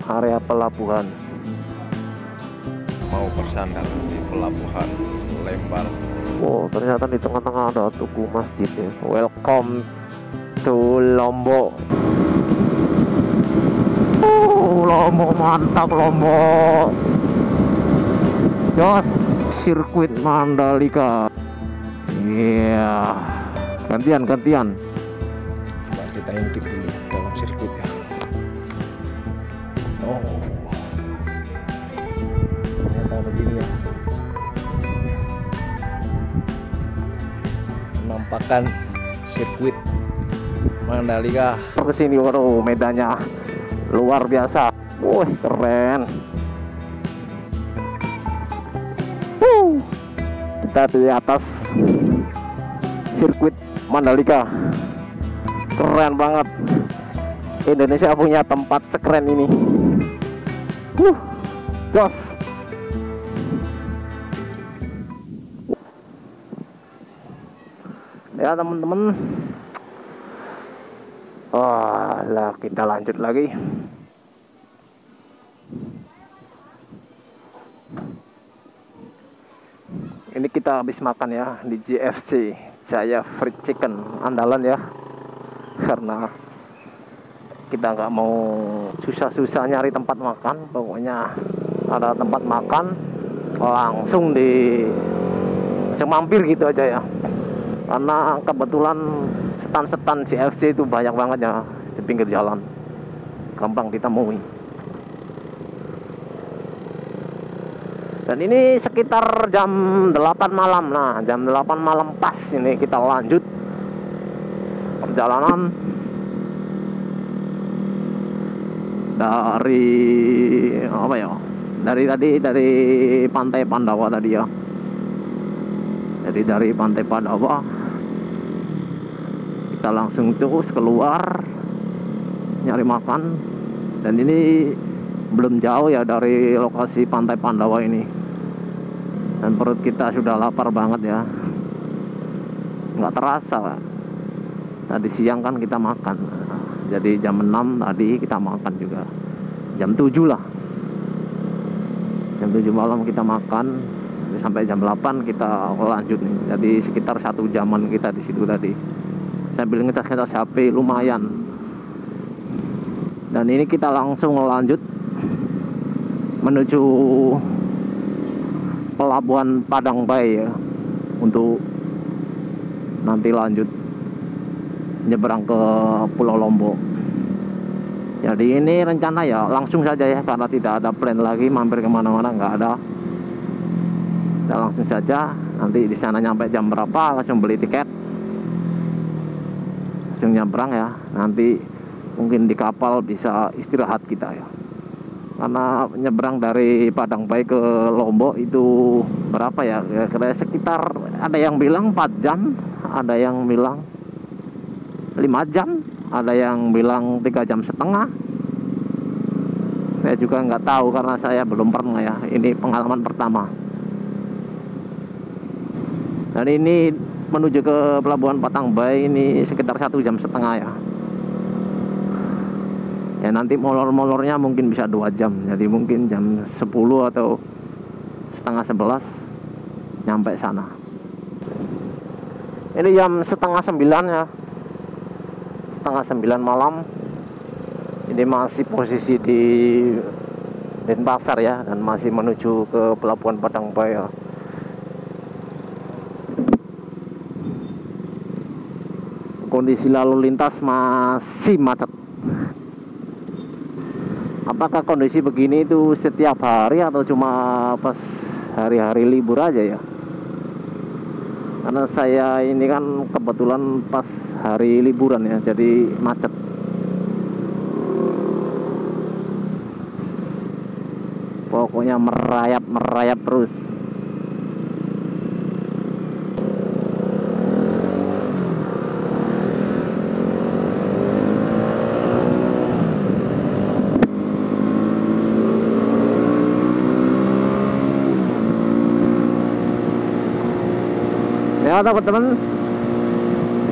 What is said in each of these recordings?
area pelabuhan. Mau bersandar di pelabuhan Lembar. Oh, ternyata di tengah-tengah ada tugu masjid ya. Welcome to Lombok. Lombok mantap, Lombok. Jos, sirkuit Mandalika. Iya, gantian. Coba kita intip dulu dalam sirkuit ya. Oh, ternyata begini ya. Penampakan sirkuit Mandalika. Kesini, waduh, medannya luar biasa. Wih, keren. Kita di atas sirkuit Mandalika. Keren banget. Indonesia punya tempat sekeren ini. Jos. Ya teman-teman. Lah kita lanjut lagi. Ini kita habis makan ya di JFC, Jaya Fried Chicken, andalan ya. Karena kita nggak mau susah-susah nyari tempat makan, pokoknya ada tempat makan langsung mampir gitu aja ya. Karena kebetulan setan-setan JFC itu banyak banget ya di pinggir jalan, gampang ditemui. Dan ini sekitar jam 8 malam. Nah, jam 8 malam pas ini kita lanjut perjalanan dari apa ya? Dari Pantai Pandawa tadi ya. Jadi dari Pantai Pandawa kita langsung terus keluar nyari makan. Dan ini belum jauh ya dari lokasi Pantai Pandawa ini. Dan perut kita sudah lapar banget ya. Nggak terasa, tadi siang kan kita makan. Jadi jam 6 tadi kita makan juga. Jam 7 lah. Jam 7 malam kita makan. Sampai jam 8 kita lanjut nih. Jadi sekitar 1 jaman kita di situ tadi. Sambil ngecas HP lumayan. Dan ini kita langsung lanjut menuju pelabuhan Padang Bay ya, untuk nanti lanjut nyeberang ke Pulau Lombok. Jadi ini rencana ya langsung saja ya, karena tidak ada plan lagi mampir kemana-mana, nggak ada. Kita langsung saja, nanti di sana nyampe jam berapa langsung beli tiket, langsung nyebrang ya. Nanti mungkin di kapal bisa istirahat kita ya. Karena nyebrang dari Padang Bay ke Lombok itu berapa ya? Kira-kira sekitar, ada yang bilang 4 jam, ada yang bilang 5 jam, ada yang bilang 3,5 jam. Saya juga nggak tahu karena saya belum pernah ya. Ini pengalaman pertama. Dan ini menuju ke pelabuhan Padang Bay ini sekitar 1,5 jam ya. Ya nanti molor-molornya mungkin bisa 2 jam. Jadi mungkin jam 10 atau setengah 11 nyampe sana. Ini jam setengah 9 ya. Setengah 9 malam. Ini masih posisi di Denpasar ya, dan masih menuju ke pelabuhan Padang Bay ya. Kondisi lalu lintas masih macet. Apakah kondisi begini itu setiap hari atau cuma pas hari-hari libur aja ya? Karena saya ini kan kebetulan pas hari liburan ya, jadi macet. Pokoknya merayap terus. Ya teman-teman,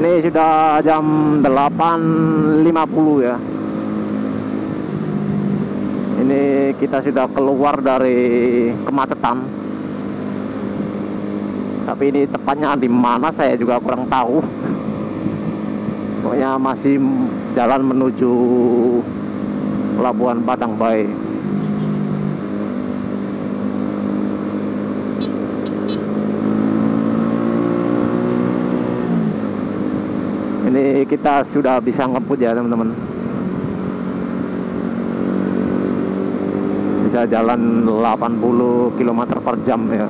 ini sudah jam 8.50 ya. Ini kita sudah keluar dari kemacetan. Tapi ini tepatnya di mana saya juga kurang tahu. Pokoknya masih jalan menuju Pelabuhan Padang Bayi. Ini kita sudah bisa ngebut ya teman-teman. Bisa jalan 80 km per jam ya.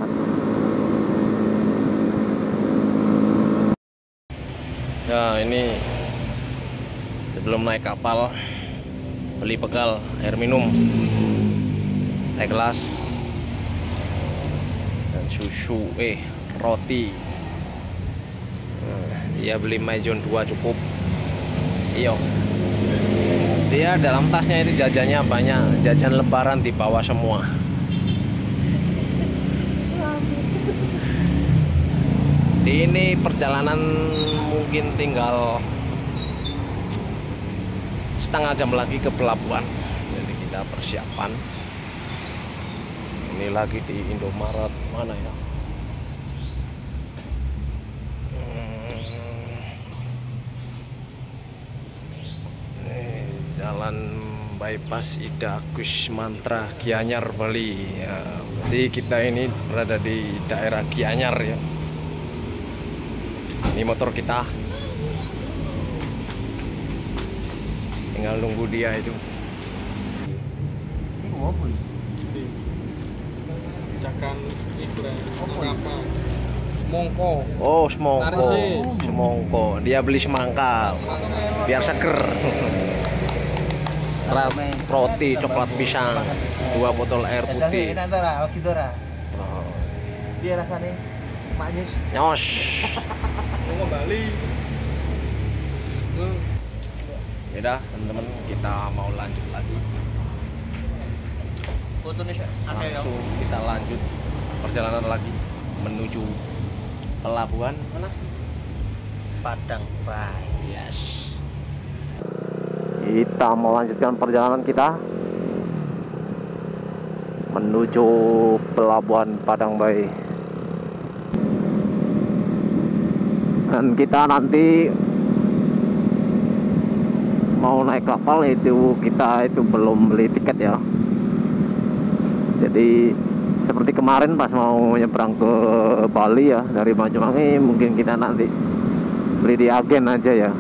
Ya, ini sebelum naik kapal beli bekal air minum, teh gelas dan susu, roti. Dia beli Majon 2 cukup. Iya. Dia dalam tasnya itu jajannya banyak, jajan lebaran dibawa semua. Ini perjalanan mungkin tinggal setengah jam lagi ke pelabuhan. Jadi kita persiapan. Ini lagi di Indomaret mana ya? Jalan bypass Ida Kus Mantra Gianyar Bali ya. Jadi kita ini berada di daerah Gianyar ya. Ini motor kita, tinggal nunggu dia itu. Cakan apa? Semongko. Oh, semongko. Dia beli semangka biar seger. Roti, coklat pisang, 2 botol air putih. Dia rasanya maknyus. Nyos. Mau Bali. Ya udah, teman-teman, kita mau lanjut lagi. Langsung kita lanjut perjalanan lagi menuju pelabuhan mana? Padang Bayi. Yes. Kita mau lanjutkan perjalanan kita menuju Pelabuhan Padang Bayi. Dan kita nanti mau naik kapal itu kita itu belum beli tiket ya. Jadi seperti kemarin pas mau nyebrang ke Bali ya dari Banyuwangi, mungkin kita nanti beli di agen aja ya,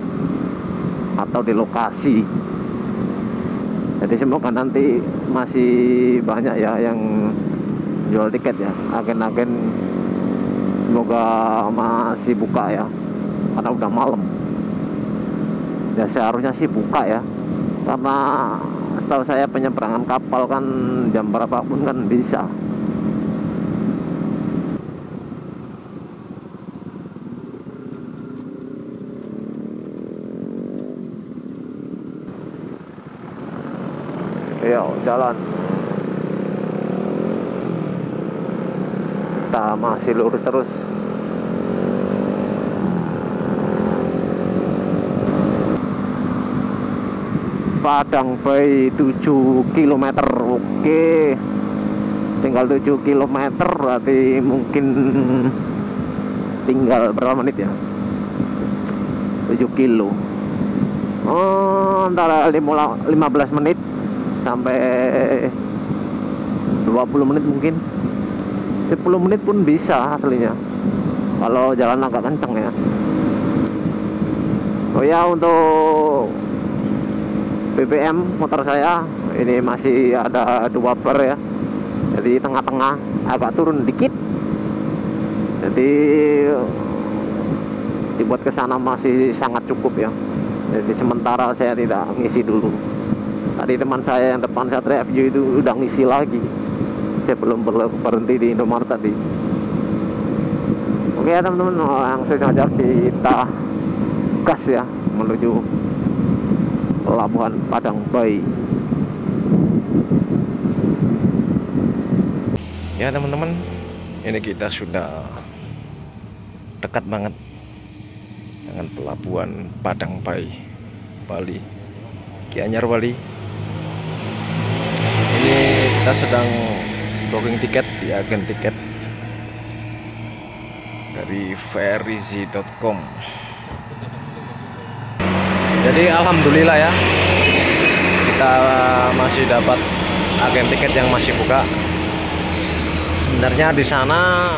atau di lokasi. Jadi semoga nanti masih banyak ya yang jual tiket ya, agen-agen semoga masih buka ya, karena udah malam ya. Seharusnya sih buka ya, karena setahu saya penyeberangan kapal kan jam berapapun kan bisa. Ya, jalan. Kita masih lurus terus. Padang Bayi 7 km. Oke. Tinggal 7 km berarti mungkin tinggal berapa menit ya? 7 kilo. Oh, antara 15 menit sampai 20 menit mungkin. 10 menit pun bisa aslinya kalau jalan agak kenceng ya. Oh ya, untuk BBM motor saya ini masih ada 2 bar ya, jadi tengah-tengah agak turun dikit, jadi dibuat ke sana masih sangat cukup ya. Jadi sementara saya tidak ngisi dulu. Tadi teman saya yang depan Satria View itu udah ngisi lagi. Saya belum berhenti di Indomaret tadi. Oke ya teman-teman, langsung saja kita gas ya menuju Pelabuhan Padang Bayi. Ya teman-teman, ini kita sudah dekat banget dengan Pelabuhan Padang Bayi, Bali, Gianyar Bali. Ini Ini kita sedang booking tiket di agen tiket dari Verizy.com. Jadi alhamdulillah ya, kita masih dapat agen tiket yang masih buka. Sebenarnya di sana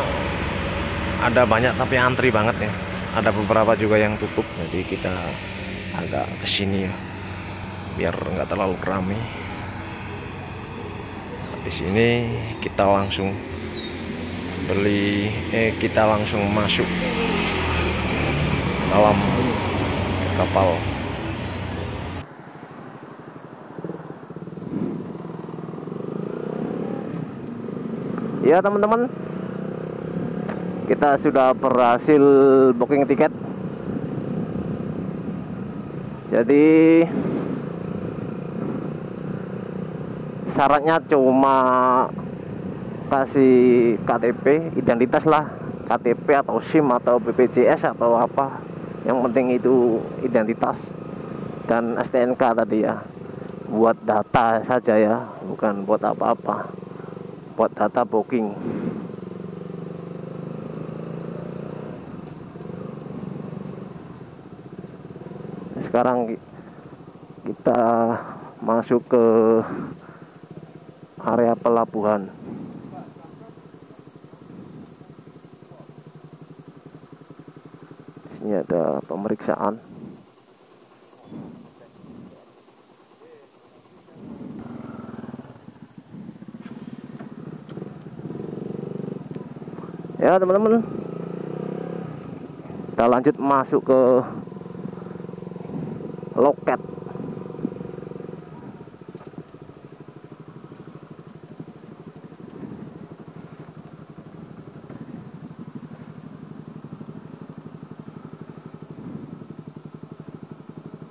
ada banyak tapi antri banget ya. Ada beberapa juga yang tutup, jadi kita agak kesini ya, biar nggak terlalu ramai. Di sini kita langsung kita langsung masuk dalam kapal. Ya teman-teman, kita sudah berhasil booking tiket. Jadi syaratnya cuma kasih KTP, identitas lah, KTP atau SIM atau BPJS atau apa. Yang penting itu identitas dan STNK tadi ya. Buat data saja ya, bukan buat apa-apa. Buat data booking. Sekarang kita masuk ke area pelabuhan. Di sini ada pemeriksaan. Ya teman-teman, kita lanjut masuk ke loket.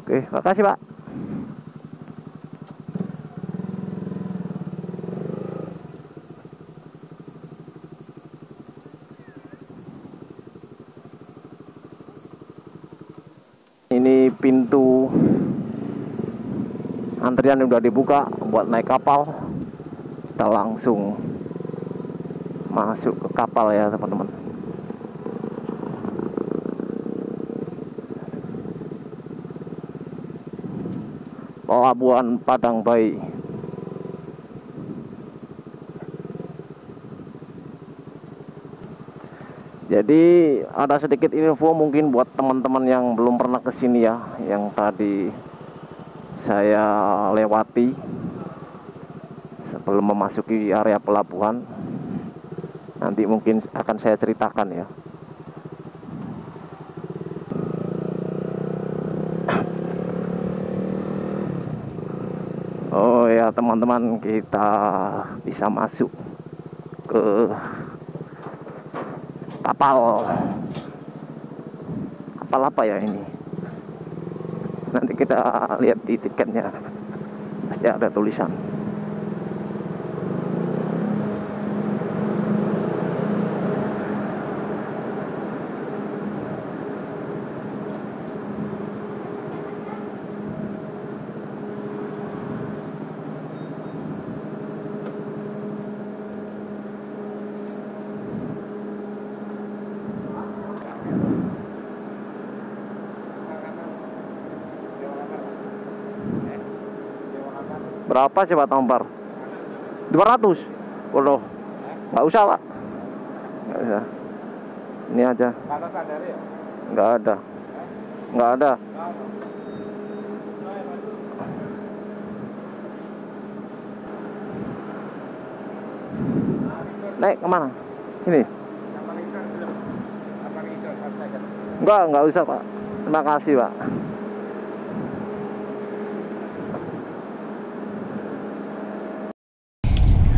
Oke, makasih Pak. Ini pintu antrian udah dibuka buat naik kapal. Kita langsung masuk ke kapal ya teman-teman. Pelabuhan Padang Bayi. Jadi ada sedikit info mungkin buat teman-teman yang belum pernah kesini ya, yang tadi saya lewati sebelum memasuki area pelabuhan. Nanti mungkin akan saya ceritakan ya. Oh ya teman-teman, kita bisa masuk ke kapal apa ya ini? Nanti kita lihat di tiketnya, pasti ada tulisan. Berapa sih Pak Tompar? 200? Waduh, nggak usah Pak. Nggak usah. Ini aja. Nggak ada. Nggak ada. Naik kemana? Ini? Nggak usah Pak. Terima kasih Pak.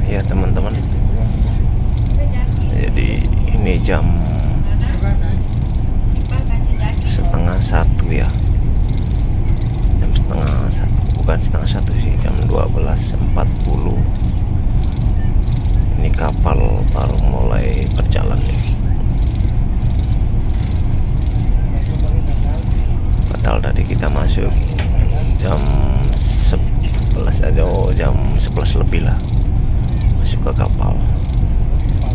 Ya teman-teman, jadi ini jam 12:30 ya, jam 12:30, bukan 12:30 sih, jam 12:40. Ini kapal baru mulai berjalan ya. Padahal tadi kita masuk jam 10 12 aja, jam 11 lebih lah masuk ke kapal.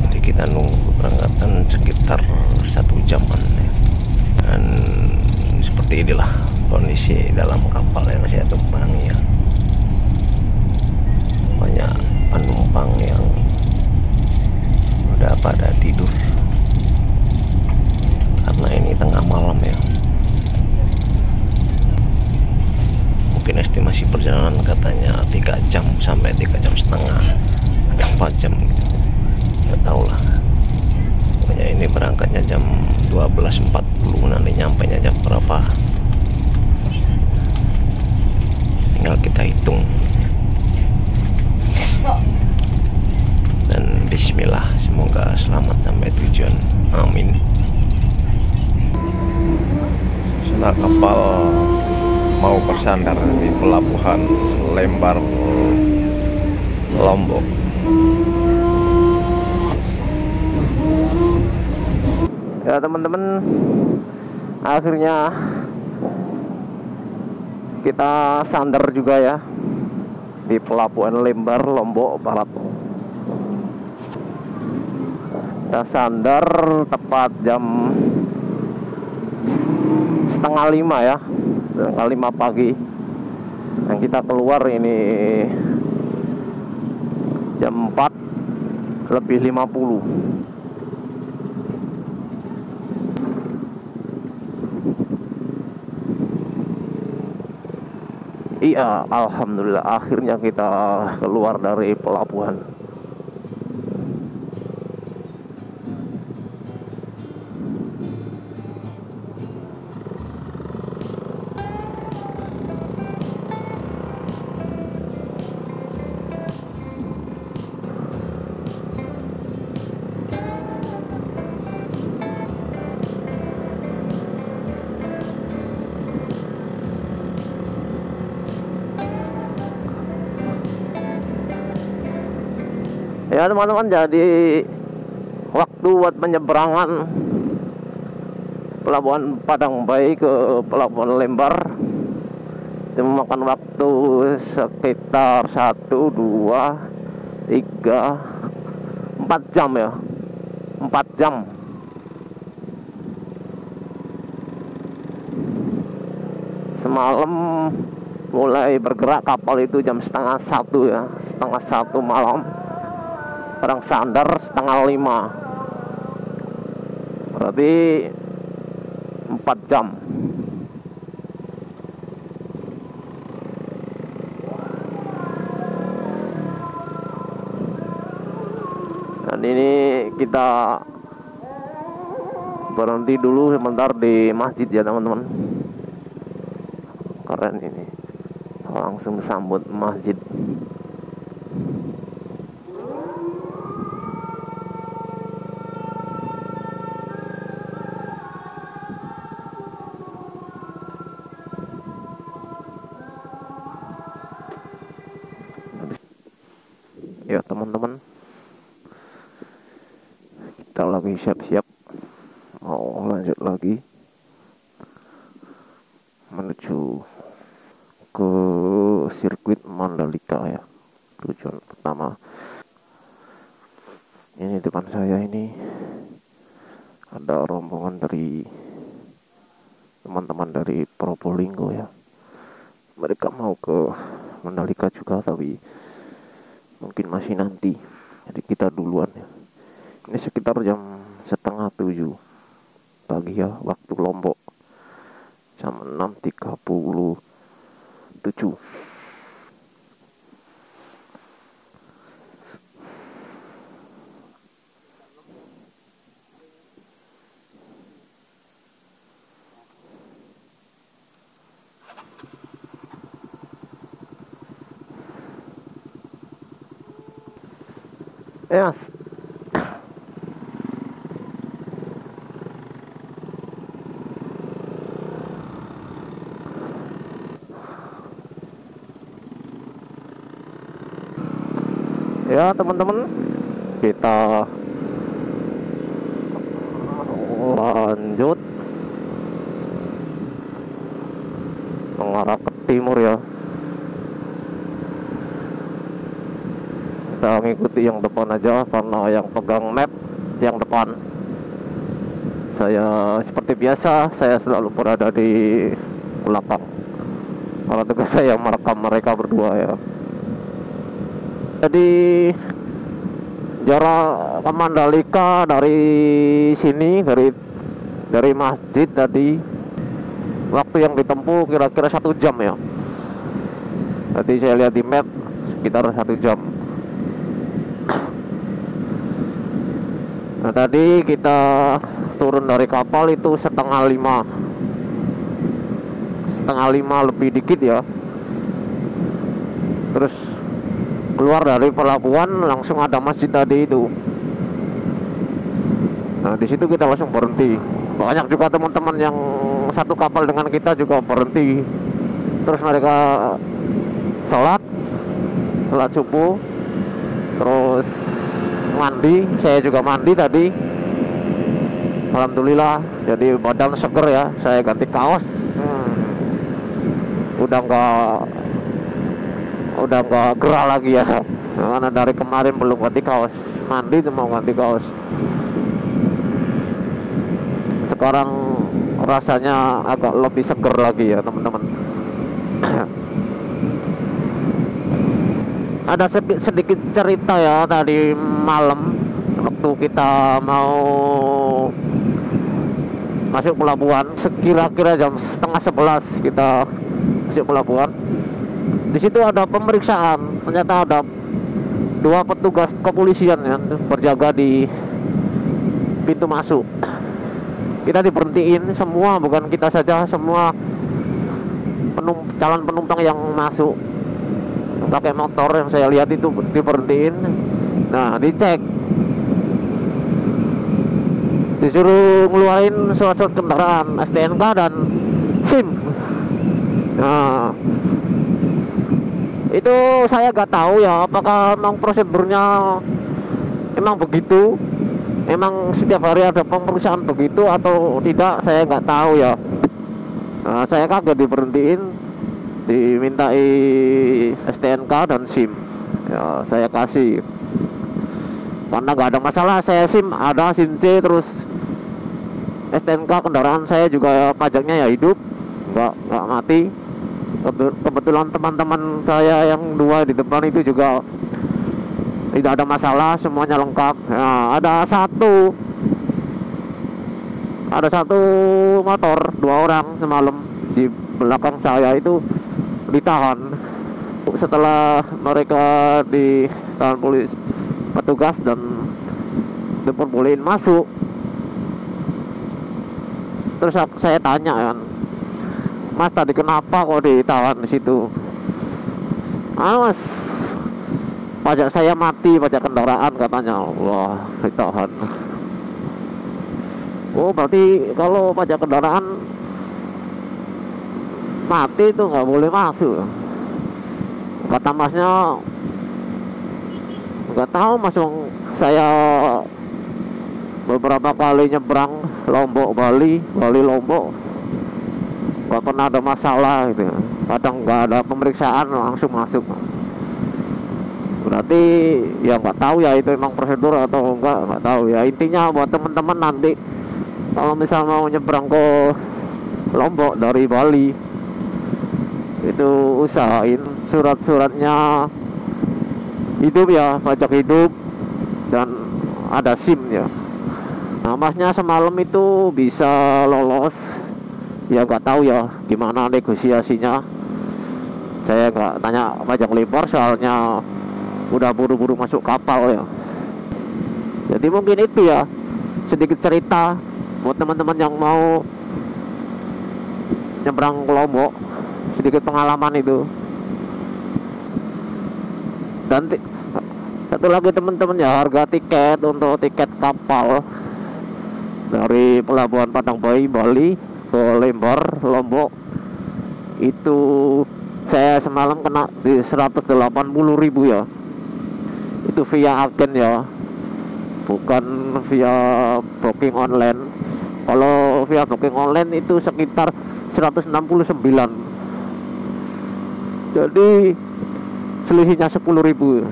Jadi kita nunggu keberangkatan sekitar 1 jaman ya. Dan seperti inilah kondisi dalam kapal yang saya tumpangi ya. Banyak penumpang yang udah pada tidur karena ini tengah malam ya. Mungkin estimasi perjalanan katanya 3 jam sampai 3 jam setengah atau 4 jam gitu. Nggak tahu lah. Pokoknya ini berangkatnya jam 12.40, nanti nyampainya jam berapa tinggal kita hitung. Dan bismillah, semoga selamat sampai tujuan, amin. Sudah kapal mau bersandar di pelabuhan Lembar, Lombok. Ya teman-teman, akhirnya kita sandar juga ya di pelabuhan Lembar, Lombok Barat. Kita sandar tepat jam setengah 5 ya, setengah 5 pagi. Dan kita keluar ini jam 4:50. Iya, alhamdulillah akhirnya kita keluar dari pelabuhan. Ya teman-teman, jadi waktu buat penyeberangan pelabuhan Padang Bayi ke pelabuhan Lembar itu memakan waktu sekitar 1, 2, 3, 4 jam ya, 4 jam. Semalam mulai bergerak kapal itu jam setengah 1 ya, setengah 1 malam. Orang sandar setengah 5, berarti 4 jam. Dan ini kita berhenti dulu sebentar di masjid ya teman-teman. Keren ini, langsung sambut masjid. Ya teman-teman, kita lagi siap-siap mau lanjut lagi menuju ke sirkuit Mandalika ya, tujuan pertama. Ini depan saya ini ada rombongan dari teman-teman dari Probolinggo ya. Mereka mau ke Mandalika juga, tapi mungkin masih nanti. Jadi kita duluan ya. Ini sekitar jam setengah 7 pagi ya, waktu Lombok. Jam 6:37. Yes. Ya teman-teman, kita lanjut mengarah ke timur ya. saya ngikuti yang depan aja karena yang pegang map yang depan. Saya seperti biasa, saya selalu berada di belakang karena tugas saya merekam mereka berdua ya. Jadi jarak ke Mandalika dari sini, dari masjid tadi, waktu yang ditempuh kira-kira 1 jam ya. Tadi saya lihat di map sekitar 1 jam. Nah tadi kita turun dari kapal itu setengah 5 lebih dikit ya. Terus keluar dari pelabuhan langsung ada masjid tadi itu. Nah di situ kita langsung berhenti. Banyak juga teman-teman yang satu kapal dengan kita juga berhenti. Terus mereka sholat subuh, terus mandi. Saya juga mandi tadi. Alhamdulillah, jadi badan seger ya. Saya ganti kaos. Udah nggak gerah lagi ya, karena dari kemarin belum ganti kaos. Mandi tuh mau ganti kaos. Sekarang rasanya agak lebih seger lagi ya teman-teman. Ada sedikit cerita ya tadi malam waktu kita mau masuk pelabuhan, sekira-kira jam setengah 11 kita masuk pelabuhan. Di situ ada pemeriksaan, ternyata ada 2 petugas kepolisian yang berjaga di pintu masuk. Kita diberhentiin semua, bukan kita saja, semua calon penumpang yang masuk pakai motor yang saya lihat itu diberhentiin. Nah dicek, disuruh ngeluarin surat-surat kendaraan, STNK dan SIM. Nah itu saya nggak tahu ya, apakah memang prosedurnya emang begitu, emang setiap hari ada pemeriksaan begitu atau tidak, saya nggak tahu ya. Nah, saya kaget diberhentiin, dimintai STNK dan SIM. Ya saya kasih karena nggak ada masalah, saya SIM ada, SIM C, terus STNK kendaraan saya juga pajaknya ya hidup, nggak mati. Kebetulan teman-teman saya yang 2 di depan itu juga tidak ada masalah, semuanya lengkap. Nah, ada satu motor 2 orang semalam di belakang saya itu ditahan. Setelah mereka ditahan petugas dan diperbolehin masuk, terus saya tanya kan, Mas tadi kenapa kok ditahan di situ? Mas, pajak saya mati, pajak kendaraan katanya. Wah, ditahan. Oh berarti kalau pajak kendaraan mati itu nggak boleh masuk. Kata masnya, nggak tahu mas, saya beberapa kali nyebrang Lombok Bali Lombok, nggak pernah ada masalah gitu. Kadang nggak ada pemeriksaan langsung masuk. Berarti ya nggak tahu ya itu emang prosedur atau nggak tahu ya. Intinya buat teman-teman nanti kalau misal mau nyebrang ke Lombok dari Bali itu usahain surat-suratnya hidup ya, pajak hidup dan ada SIM ya. Nah masnya semalam itu bisa lolos ya, nggak tahu ya gimana negosiasinya. Saya nggak tanya pajak lebar soalnya udah buru-buru masuk kapal ya. Jadi mungkin itu ya sedikit cerita buat teman-teman yang mau nyebrang ke Lombok, sedikit pengalaman itu. Dan satu lagi teman-teman ya, harga tiket untuk tiket kapal dari Pelabuhan Padangbayi Bali ke Lembar Lombok itu saya semalam kena di 180.000 ya. Itu via agen ya, bukan via booking online. Kalau via booking online itu sekitar 169. Jadi selisihnya 10.000.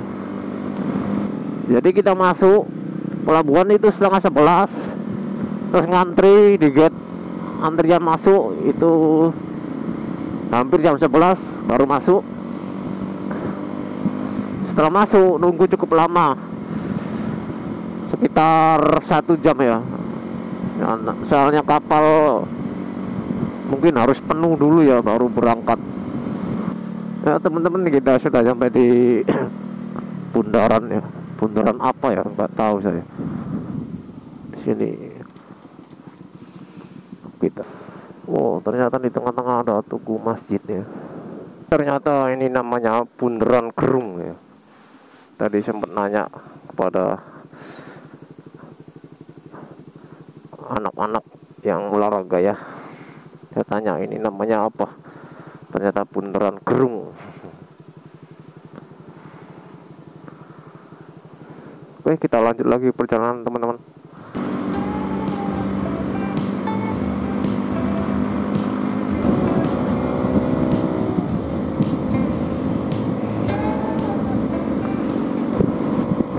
Jadi kita masuk pelabuhan itu setengah 11, terus ngantri di gate antrian masuk itu hampir jam 11 baru masuk. Setelah masuk nunggu cukup lama, sekitar 1 jam ya. Soalnya kapal mungkin harus penuh dulu ya baru berangkat. Ya teman-teman, kita sudah sampai di bundaran ya. Bundaran apa ya, nggak tahu saya. Di sini kita. Wow, ternyata di tengah-tengah ada tugu masjid ya. Ternyata ini namanya Bundaran Gerung ya. Tadi sempat nanya kepada anak-anak yang olahraga ya. Saya tanya ini namanya apa? Ternyata Bundaran Gerung. Oke, kita lanjut lagi perjalanan teman-teman.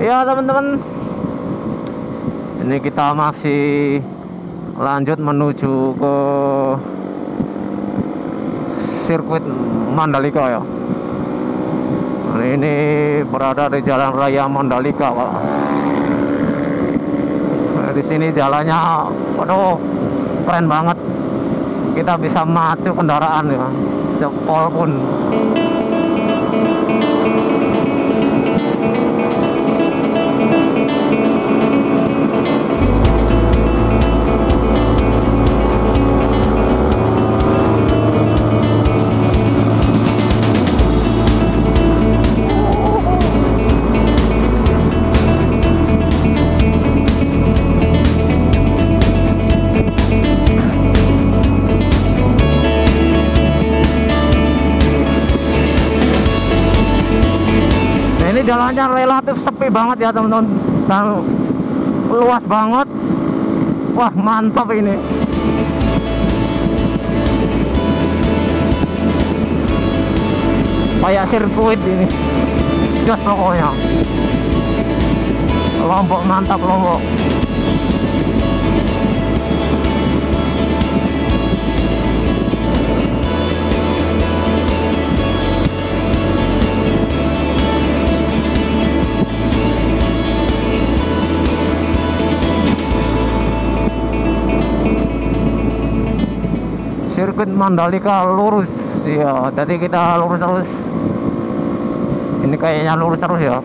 Ya teman-teman, ini kita masih lanjut menuju ke sirkuit Mandalika ya. Ini berada di Jalan Raya Mandalika, Pak. Nah, di sini jalannya, waduh, keren banget. Kita bisa maju kendaraan ya, jempol pun. Jalannya relatif sepi banget ya teman-teman, dan luas banget. Wah, mantap ini. Kayak sirkuit ini, just pokoknya. Lombok mantap, Lombok. Sirkuit Mandalika lurus ya, tadi kita lurus terus. Ini kayaknya lurus terus ya.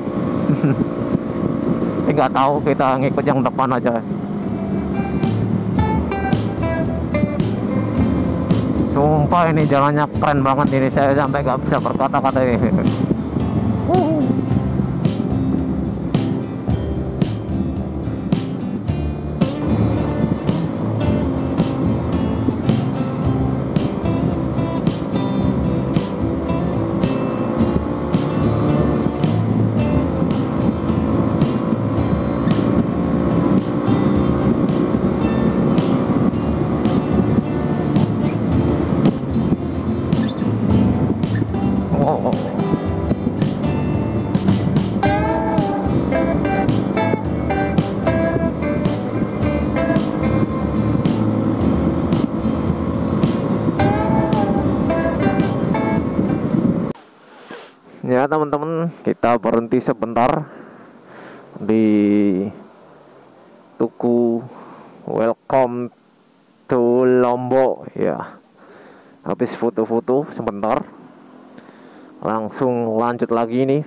Nggak tahu, kita ngikut yang depan aja. Sumpah ini jalannya keren banget ini, saya sampai nggak bisa berkata-kata ini. Ya teman-teman, kita berhenti sebentar di tugu Welcome to Lombok ya. Habis foto-foto sebentar, langsung lanjut lagi nih,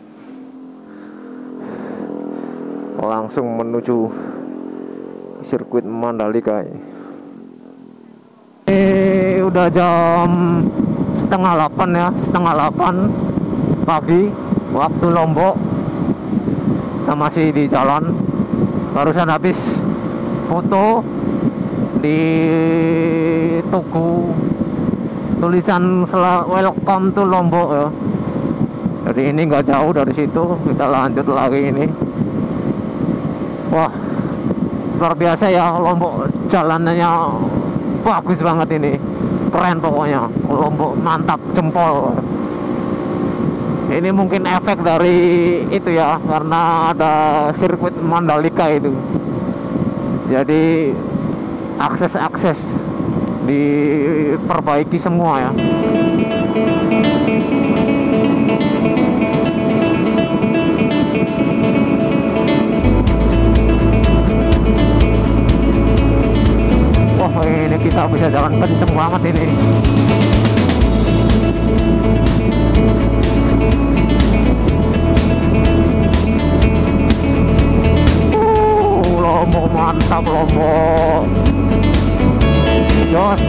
langsung menuju sirkuit Mandalika. Ini udah jam setengah 8 ya, setengah 8 pagi waktu Lombok. Kita masih di jalan, barusan habis foto di tugu tulisan Welcome to Lombok ya. Jadi ini nggak jauh dari situ, kita lanjut lagi ini. Wah, luar biasa ya Lombok, jalanannya bagus banget ini, keren pokoknya. Lombok mantap, jempol. Ini mungkin efek dari itu ya, karena ada sirkuit Mandalika itu. Jadi akses-akses diperbaiki semua ya. Wah, ini kita bisa jalan kenceng banget ini. Lombok mantap, Lombok. Jos.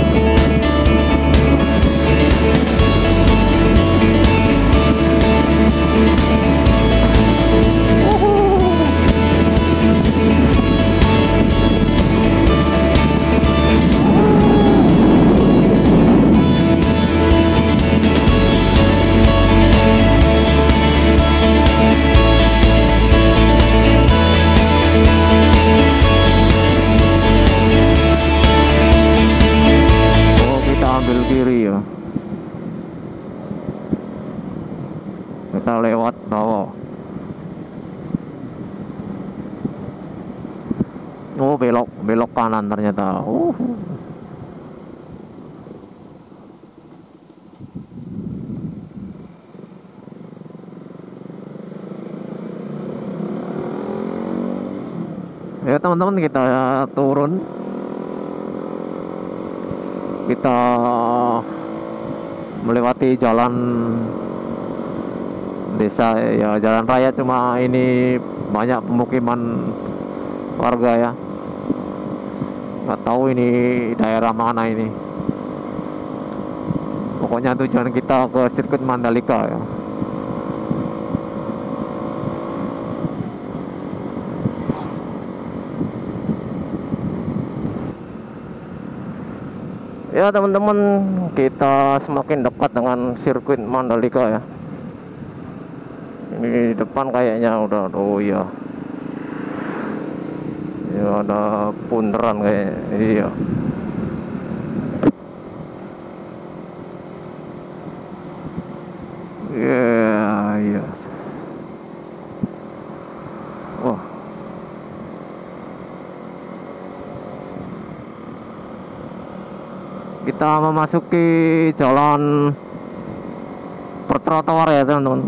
Ambil kiri ya, kita lewat bawah. Oh, belok kanan ternyata. Ya teman-teman, kita turun. Kita melewati jalan desa ya, jalan raya, cuma ini banyak pemukiman warga ya. Nggak tahu ini daerah mana ini. Pokoknya tujuan kita ke sirkuit Mandalika ya. Ya teman-teman, kita semakin dekat dengan sirkuit Mandalika ya. Ini depan kayaknya udah, oh iya, ya ada bundaran kayaknya, iya. Iya. Wah. Kita memasuki jalan bertrotoar ya teman-teman.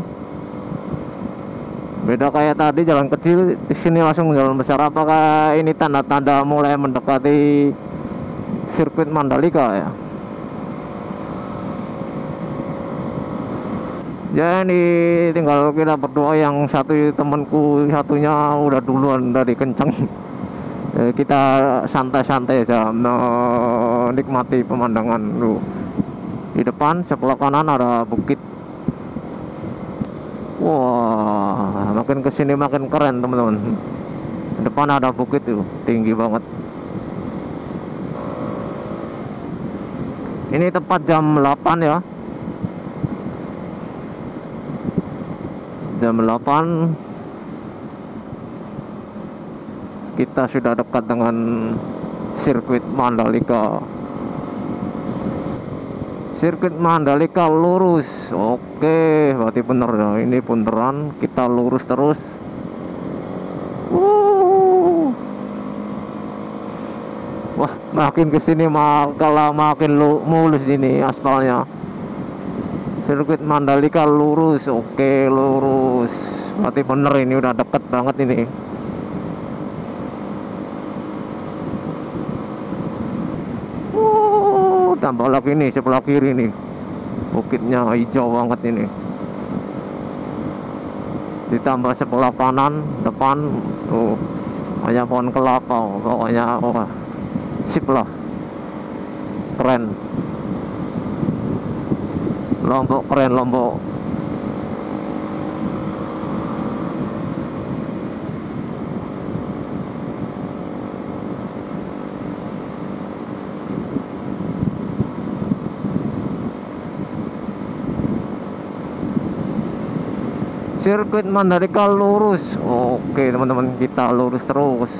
Beda kayak tadi jalan kecil, di sini langsung jalan besar. Apakah ini tanda-tanda mulai mendekati sirkuit Mandalika ya? Ya ini tinggal kita berdoa, yang satu temanku satunya udah duluan dari kenceng. Kita santai-santai aja menikmati pemandangan. Di depan sebelah kanan ada bukit. Wah, makin kesini makin keren teman-teman. Di depan ada bukit tuh, tinggi banget. Ini tepat jam 8 ya. Jam 8 kita sudah dekat dengan sirkuit Mandalika. Sirkuit Mandalika lurus. Oke, berarti bener ya. Ini bundaran, kita lurus terus. Wah, makin kesini makin mulus ini aspalnya. Sirkuit Mandalika lurus. Oke, lurus. Berarti bener, ini udah deket banget ini. Tambah lagi nih sebelah kiri nih, bukitnya hijau banget ini. Ditambah sebelah kanan depan tuh banyak pohon kelapa. Pokoknya wah, sip lah, keren. Lombok keren, Lombok. Sirkuit Mandalika lurus. Oke teman-teman, kita lurus terus.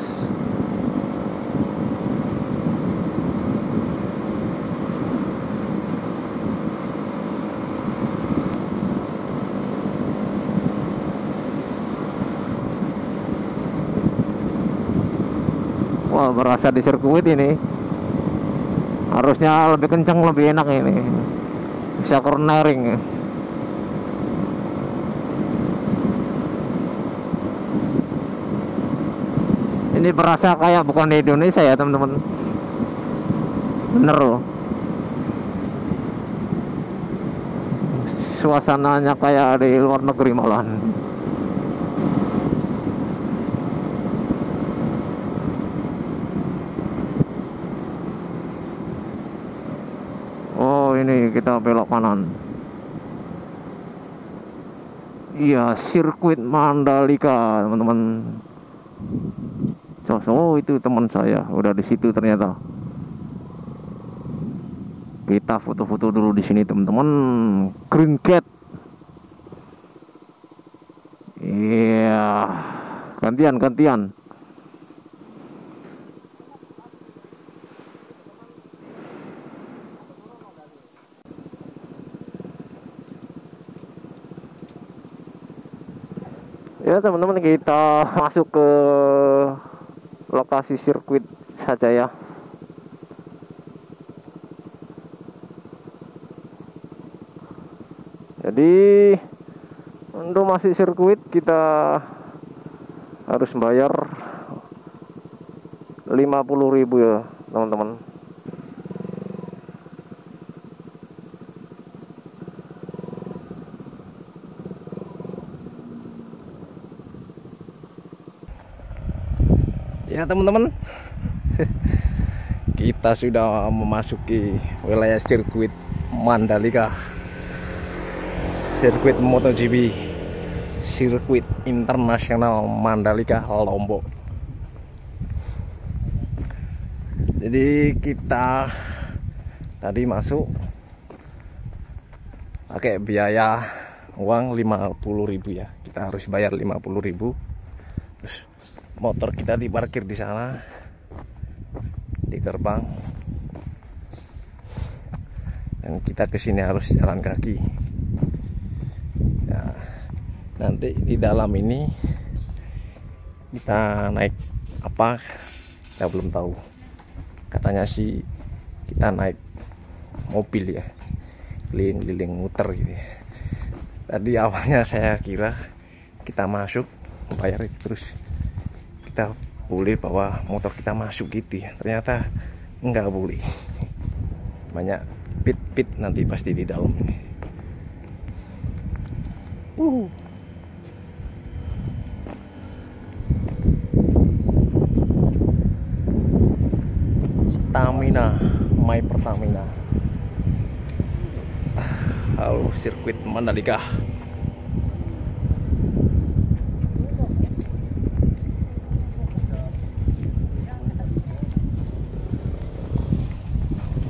berasa di sirkuit ini. Harusnya lebih kencang, lebih enak ini. Bisa cornering. Ini berasa kayak bukan di Indonesia ya teman-teman. Bener loh. Suasananya kayak di luar negeri malahan. Oh, ini kita belok kanan. Iya, sirkuit Mandalika, teman-teman. Oh, itu teman saya udah di situ ternyata. Kita foto-foto dulu di sini, teman-teman. Green Cat. Iya, gantian. Ya teman-teman, kita masuk ke lokasi sirkuit saja ya. Jadi untuk masuk sirkuit kita harus bayar 50.000 ya teman-teman. Ya teman-teman, kita sudah memasuki wilayah sirkuit Mandalika, sirkuit MotoGP, sirkuit internasional Mandalika Lombok. Jadi kita tadi masuk pakai biaya uang 50.000 ya. Kita harus bayar 50.000. Terus motor kita diparkir di sana di gerbang, dan kita kesini harus jalan kaki. Ya, nanti di dalam ini kita naik apa? Kita belum tahu. Katanya sih kita naik mobil ya, keliling-keliling muter gitu ya. Tadi awalnya saya kira kita masuk bayar terus kita boleh bawa motor kita masuk gitu ya, ternyata enggak boleh. Banyak pit nanti pasti di dalam ini. Stamina, My Pertamina. Halo, sirkuit Mandalika.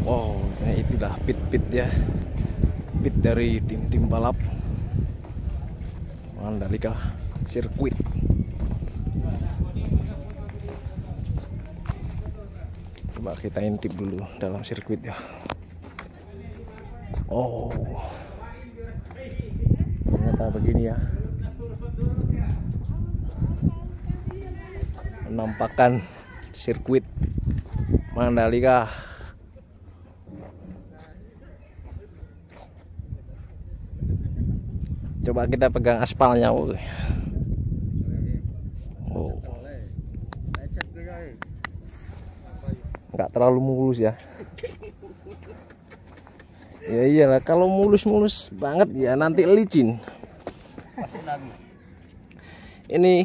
Wow, itulah pit ya, pit dari tim-tim balap Mandalika sirkuit. Coba kita intip dulu dalam sirkuit ya. Oh, ternyata begini ya penampakan sirkuit Mandalika. Coba kita pegang aspalnya. Oh, nggak terlalu mulus ya. Ya iyalah, kalau mulus banget ya nanti licin. Ini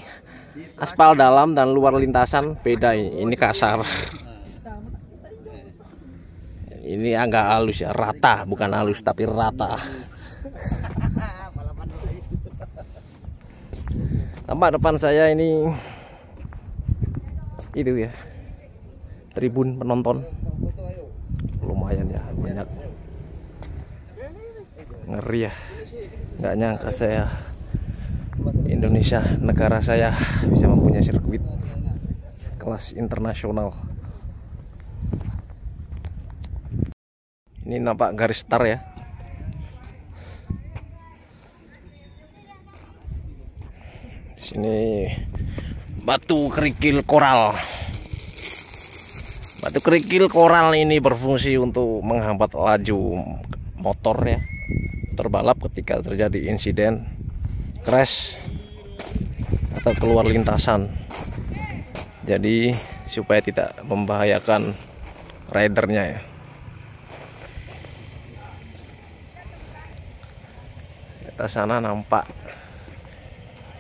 aspal dalam dan luar lintasan beda, ini kasar. Ini agak halus ya, rata, bukan halus tapi rata. Tampak depan saya ini itu ya, tribun penonton. Lumayan ya, banyak. Ngeri ya, nggak nyangka saya Indonesia, negara saya bisa mempunyai sirkuit kelas internasional. Ini nampak garis start ya. Sini batu kerikil koral. Batu kerikil koral ini berfungsi untuk menghambat laju motor ya, terbalap ketika terjadi insiden crash atau keluar lintasan. Jadi supaya tidak membahayakan ridernya ya. Di atas sana nampak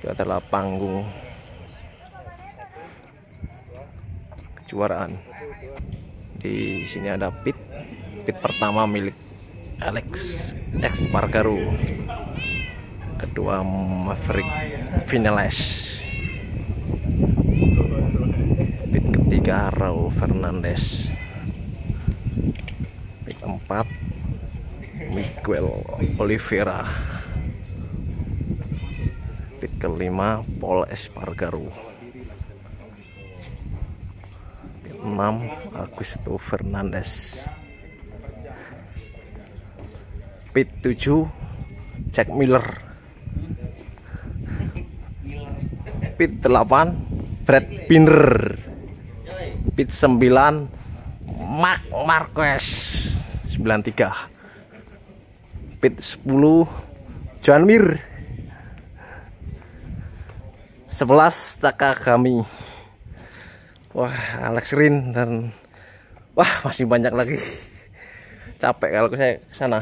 itu adalah panggung kejuaraan. Di sini ada pit pertama milik Alex Espargaro, kedua Maverick Vinales, pit ketiga Raul Fernandez, pit keempat Miguel Oliveira, pit kelima Paul Espargaro, pit 6 Augusto Fernandez, pit 7 Jack Miller, pit 8 Brad Binder, pit 9 Marc Marquez 93, pit 10 Joan Mir, 11 Takagami. Wah, Alex Rin dan wah masih banyak lagi. Capek kalau saya ke sana.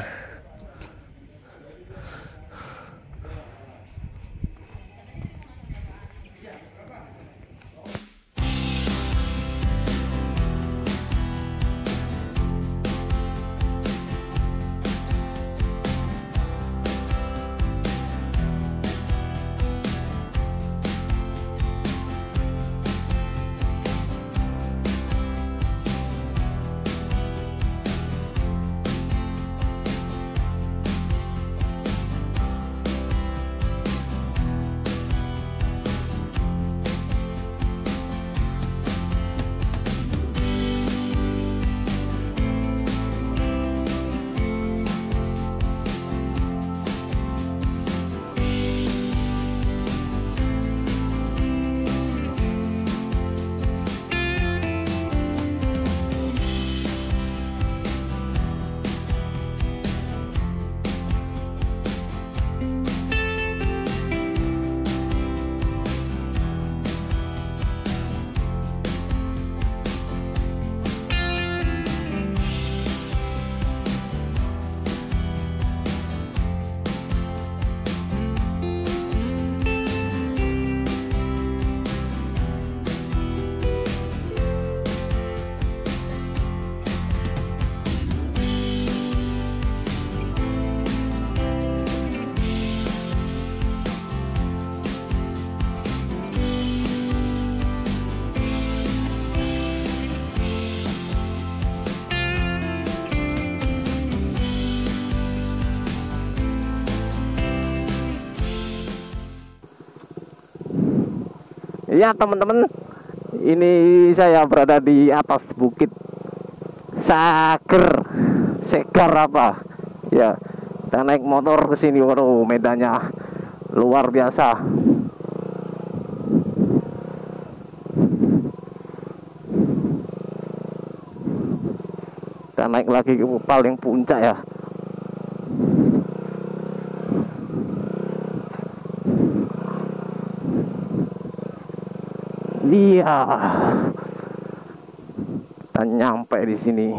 Ya teman-teman, ini saya berada di atas bukit Segar apa ya. Kita naik motor ke sini, waduh medannya luar biasa. Kita naik lagi ke paling puncak ya. Iya, kita nyampe di sini.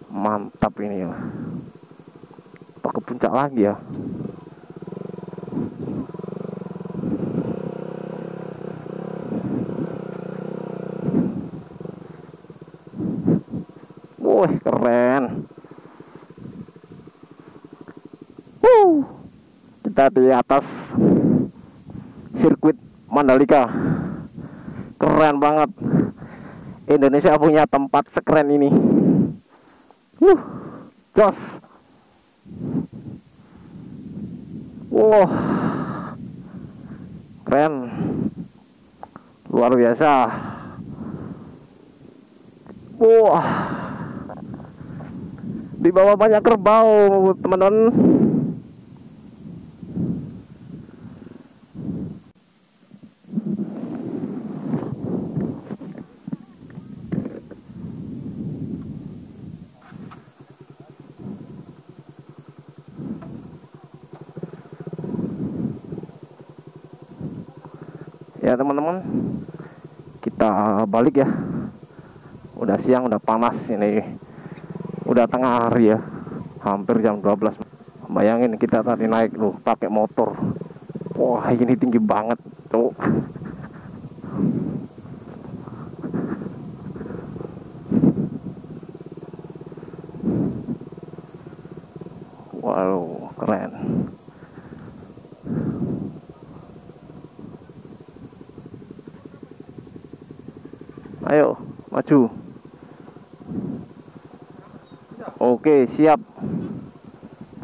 Mantap ini ya. Apa ke puncak lagi ya? Wih, keren. Kita di atas sirkuit Mandalika. Keren banget. Indonesia punya tempat sekeren ini. Jos. Wah. Keren. Luar biasa. Wah. Di bawah banyak kerbau, teman-teman. Ya teman-teman, kita balik ya. Udah siang, udah panas ini. Udah tengah hari ya. Hampir jam 12. Bayangin kita tadi naik loh pakai motor. Wah, ini tinggi banget, tuh. Wow, keren. Ayo, maju. Oke, siap.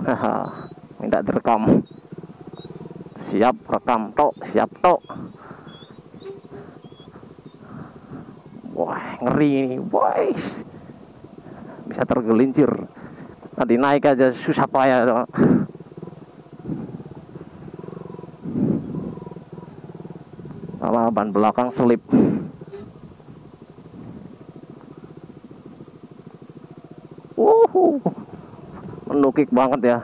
Haha, minta direkam. Siap, rekam tok, siap tok. Wah, ngeri ini, boys. Bisa tergelincir. Tadi naik aja susah payah dong. Malah ban belakang selip. Menukik banget ya.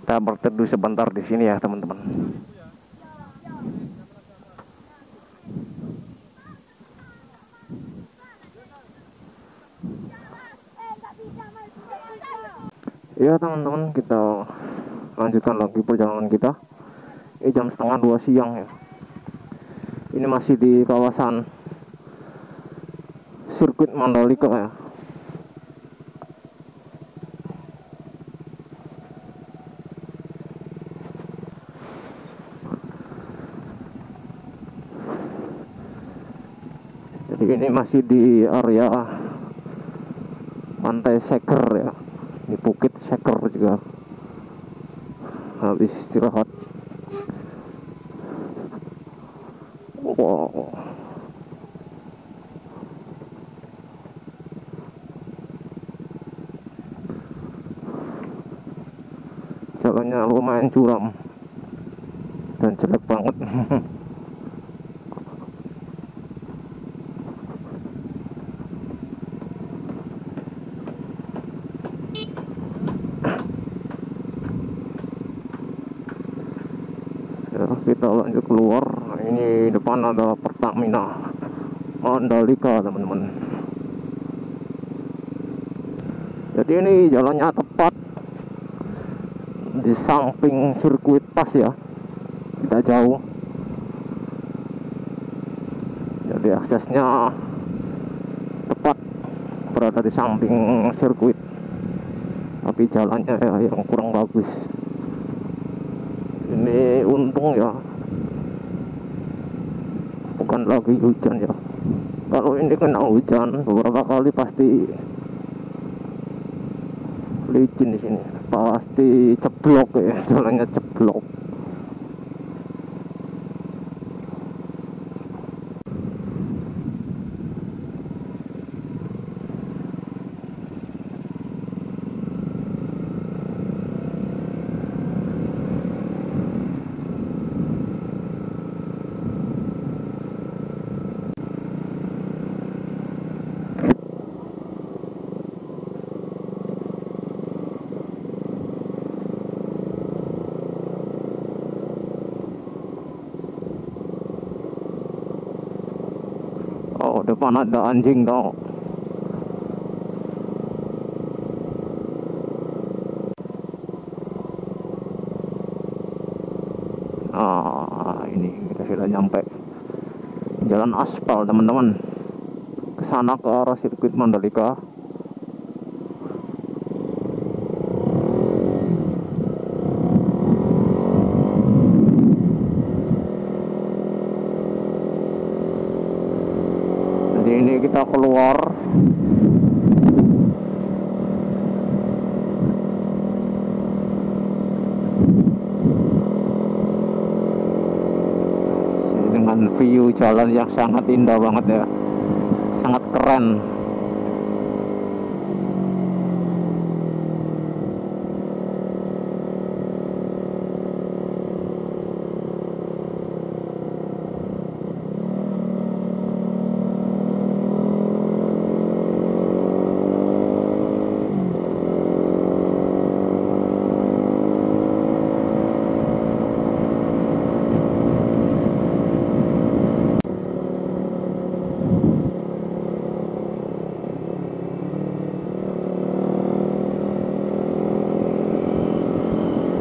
Kita berteduh sebentar di sini ya teman-teman. Ya teman-teman, kita lanjutkan lagi perjalanan kita. Ini jam setengah 2 siang ya. Ini masih di kawasan sirkuit Mandalika ya. Jadi ini masih di area Pantai Seker ya, di Bukit Seker juga. Habis istirahat. Wow. Jalannya lumayan curam dan jelek banget. Kita lanjut keluar. Ini depan ada Pertamina Mandalika teman-teman. Jadi ini jalannya tepat di samping sirkuit pas ya, tidak jauh. Jadi aksesnya tepat berada di samping sirkuit, tapi jalannya ya yang kurang bagus. Ini untung ya bukan lagi hujan ya. Kalau ini kena hujan beberapa kali pasti licin di sini, pasti ceblok ya, jalannya ceblok. Oh, depan ada anjing dong. Ini kita sudah nyampe jalan aspal teman-teman, ke sana ke arah sirkuit Mandalika. Jadi ini kita keluar. jalan yang sangat indah banget ya, sangat keren.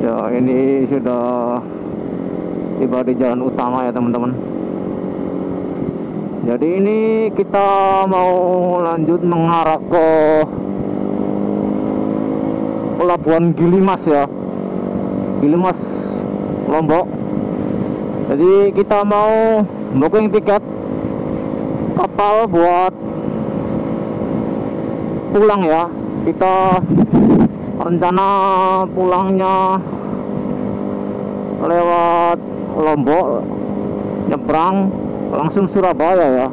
Ya, ini sudah tiba di jalan utama ya teman-teman. Jadi ini kita mau lanjut mengarah ke Pelabuhan Gilimas ya, Gilimas Lombok. Jadi kita mau booking tiket kapal buat pulang ya. Kita rencana pulangnya lewat Lombok, nyebrang langsung Surabaya ya.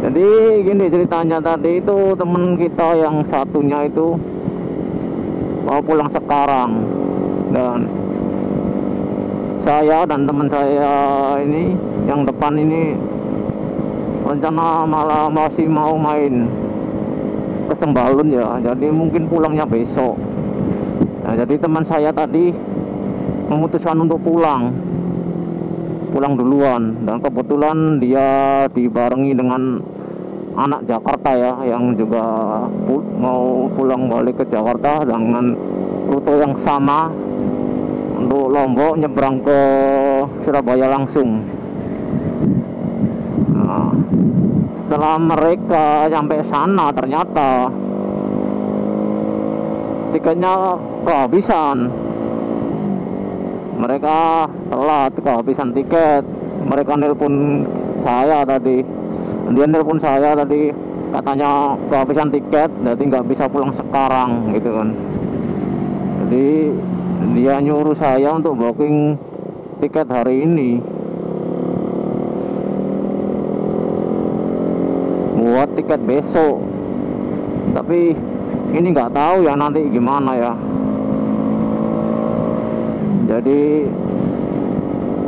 Jadi gini ceritanya, tadi itu temen kita yang satunya itu mau pulang sekarang, dan saya dan teman saya ini yang depan ini rencana malah masih mau main ke Sembalun ya, jadi mungkin pulangnya besok. Nah, jadi teman saya tadi memutuskan untuk pulang duluan, dan kebetulan dia dibarengi dengan anak Jakarta ya, yang juga mau pulang balik ke Jakarta dengan rute yang sama untuk Lombok nyebrang ke Surabaya langsung. Nah, setelah mereka sampai sana ternyata tiketnya kehabisan. Mereka telat, kehabisan tiket. Mereka nelpon saya tadi. Dia nelpon saya tadi, katanya kehabisan tiket, jadi nggak bisa pulang sekarang gitu kan. Jadi dia nyuruh saya untuk booking tiket hari ini buat tiket besok. Tapi ini nggak tahu ya nanti gimana ya. Jadi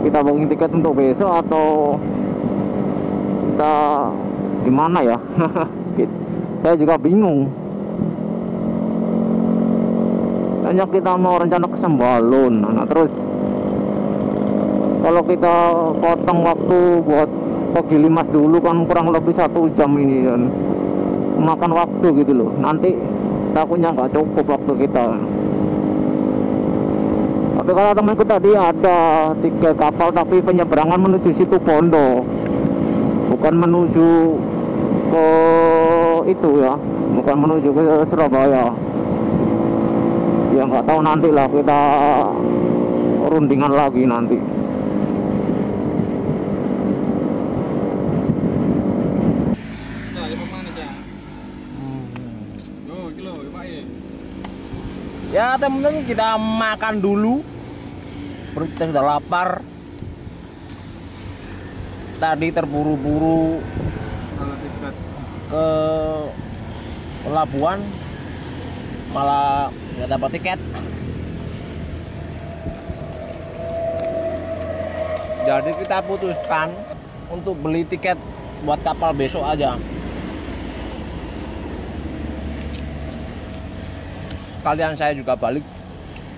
kita booking tiket untuk besok atau kita gimana ya? Saya juga bingung. Hanya kita mau rencana ke Sembalun. Nah, terus kalau kita potong waktu buat ke Gilimas dulu kan kurang lebih 1 jam ini, dan makan waktu gitu loh. Nanti takutnya nggak cukup waktu kita. Tapi kalau temanku tadi ada tiket kapal, tapi penyeberangan menuju situ Bondo, bukan menuju ke itu ya, bukan menuju ke Surabaya. Ya nggak tahu, nanti lah kita rundingan lagi nanti. Nah, ya mana Cak? Oh, kilo, Pak ya. Ya temen-temen, kita makan dulu. Perut kita sudah lapar. Tadi terburu-buru Kalau tiket ke pelabuhan, malah nggak dapat tiket. Jadi kita putuskan untuk beli tiket buat kapal besok aja. Kalian saya juga balik,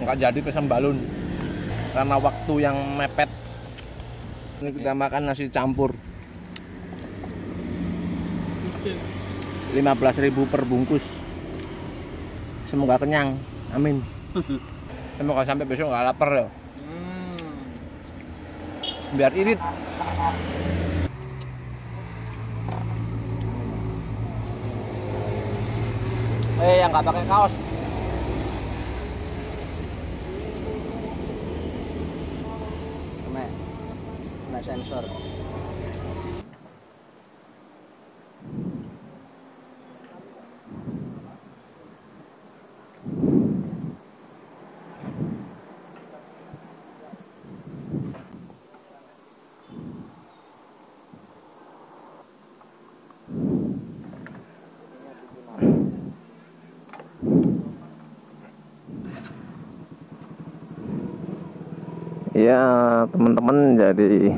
nggak jadi ke Sembalun karena waktu yang mepet. Ini kita makan nasi campur, 15.000 per bungkus. Semoga kenyang, amin. Semoga sampai besok nggak lapar ya, biar irit. Yang nggak pakai kaos. Kena sensor. Ya teman-teman, jadi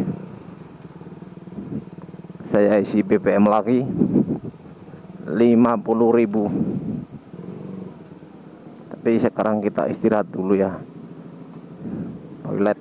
saya isi BBM lagi 50.000. Tapi sekarang kita istirahat dulu ya, toilet.